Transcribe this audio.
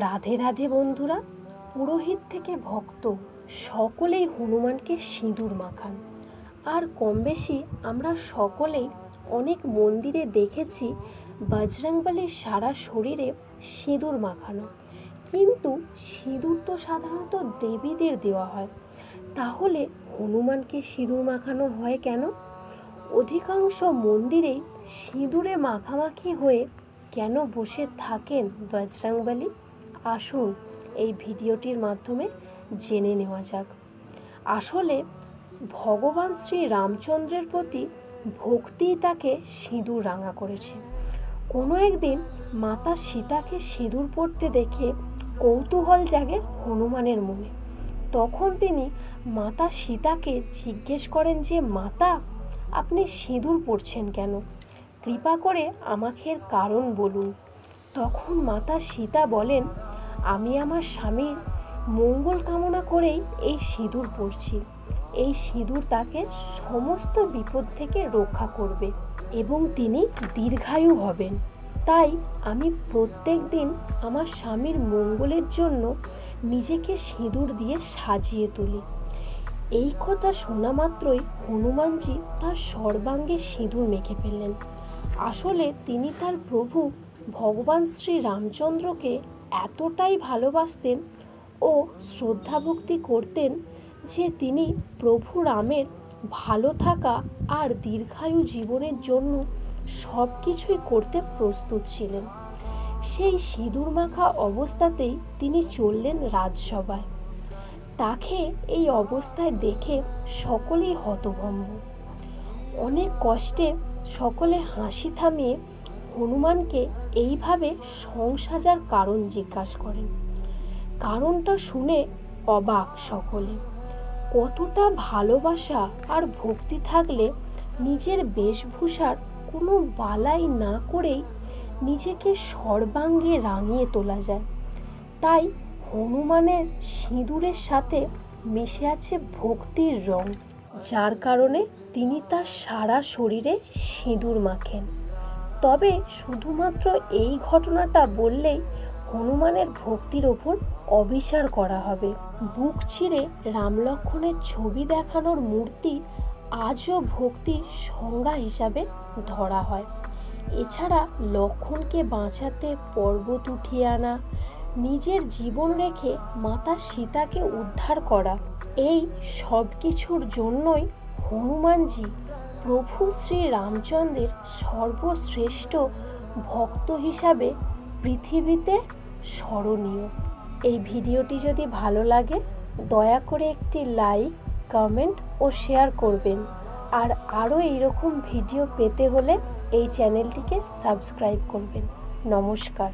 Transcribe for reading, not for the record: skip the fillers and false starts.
রাধে রাধে বন্ধুরা। পুরোহিত থেকে ভক্ত সকলেই হনুমানকে সিঁদুর মাখান। আর কম বেশি আমরা সকলেই অনেক মন্দিরে দেখেছি বজরংবলীর সারা শরীরে সিঁদুর মাখানো। কিন্তু সিঁদুর তো সাধারণত দেবীদের দেওয়া হয়, তাহলে হনুমানকে সিঁদুর মাখানো হয় কেন? অধিকাংশ মন্দিরেই সিঁদুরে মাখামাখি হয়ে কেন বসে থাকেন বজরংবলী? আসুন এই ভিডিওটির মাধ্যমে জেনে নেওয়া যাক। আসলে ভগবান শ্রী রামচন্দ্রের প্রতি ভক্তিই তাকে সিঁদুর রাঙা করেছে। কোনো একদিন মাতা সীতাকে সিঁদুর পরতে দেখে কৌতূহল জাগে হনুমানের মনে। তখন তিনি মাতা সীতাকে জিজ্ঞেস করেন যে, মাতা, আপনি সিঁদুর পরছেন কেন? কৃপা করে আমাকে এর কারণ বলুন। তখন মাতা সীতা বলেন, আমি আমার স্বামীর মঙ্গল কামনা করেই এই সিঁদুর পরছি। এই সিঁদুর তাকে সমস্ত বিপদ থেকে রক্ষা করবে এবং তিনি দীর্ঘায়ু হবেন। তাই আমি প্রত্যেক দিন আমার স্বামীর মঙ্গলের জন্য নিজেকে সিঁদুর দিয়ে সাজিয়ে তুলি। এই কথা শোনা মাত্রই হনুমানজি তার সর্বাঙ্গে সিঁদুর মেখে ফেললেন। আসলে তিনি তার প্রভু ভগবান শ্রী রামচন্দ্রকে এতটাই ভালোবাসতেন ও শ্রদ্ধা ভক্তি করতেন যে তিনি প্রভু রামের ভালো থাকা আর দীর্ঘায়ু জীবনের জন্য সব কিছুই করতে প্রস্তুত ছিলেন। সেই সিঁদুর মাখা অবস্থাতেই তিনি চললেন রাজসভায়। তাকে এই অবস্থায় দেখে সকলেই হতভম্ব। অনেক কষ্টে সকলে হাসি থামিয়ে হনুমানকে এইভাবে সংসাজার কারণ জিজ্ঞাসা করেন। কারণটা শুনে অবাক সকলে। কতটা ভালোবাসা আর ভক্তি থাকলে নিজের বেশভূষার কোনো বালাই না করেই নিজেকে সর্বাঙ্গে রাঙিয়ে তোলা যায়। তাই হনুমানের সিঁদুরের সাথে মিশে আছে ভক্তির রং, যার কারণে তিনি তার সারা শরীরে সিঁদুর মাখেন। তবে শুধুমাত্র এই ঘটনাটা বললেই হনুমানের ভক্তির ওপর অবিচার করা হবে। বুক চিরে রাম লক্ষ্মণের ছবি দেখানোর মূর্তি আজও ভক্তির সংজ্ঞা হিসাবে ধরা হয়। এছাড়া লক্ষ্মণকে বাঁচাতে পর্বত উঠিয়ে আনা, নিজের জীবন রেখে মাতা সীতাকে উদ্ধার করা, এই সব কিছুর জন্যই হনুমানজি প্রভু শ্রী রামচন্দ্রের সর্বশ্রেষ্ঠ ভক্ত হিসাবে পৃথিবীতে স্মরণীয়। এই ভিডিওটি যদি ভালো লাগে দয়া করে একটি লাইক, কমেন্ট ও শেয়ার করবেন। আর আরও এইরকম ভিডিও পেতে হলে এই চ্যানেলটিকে সাবস্ক্রাইব করবেন। নমস্কার।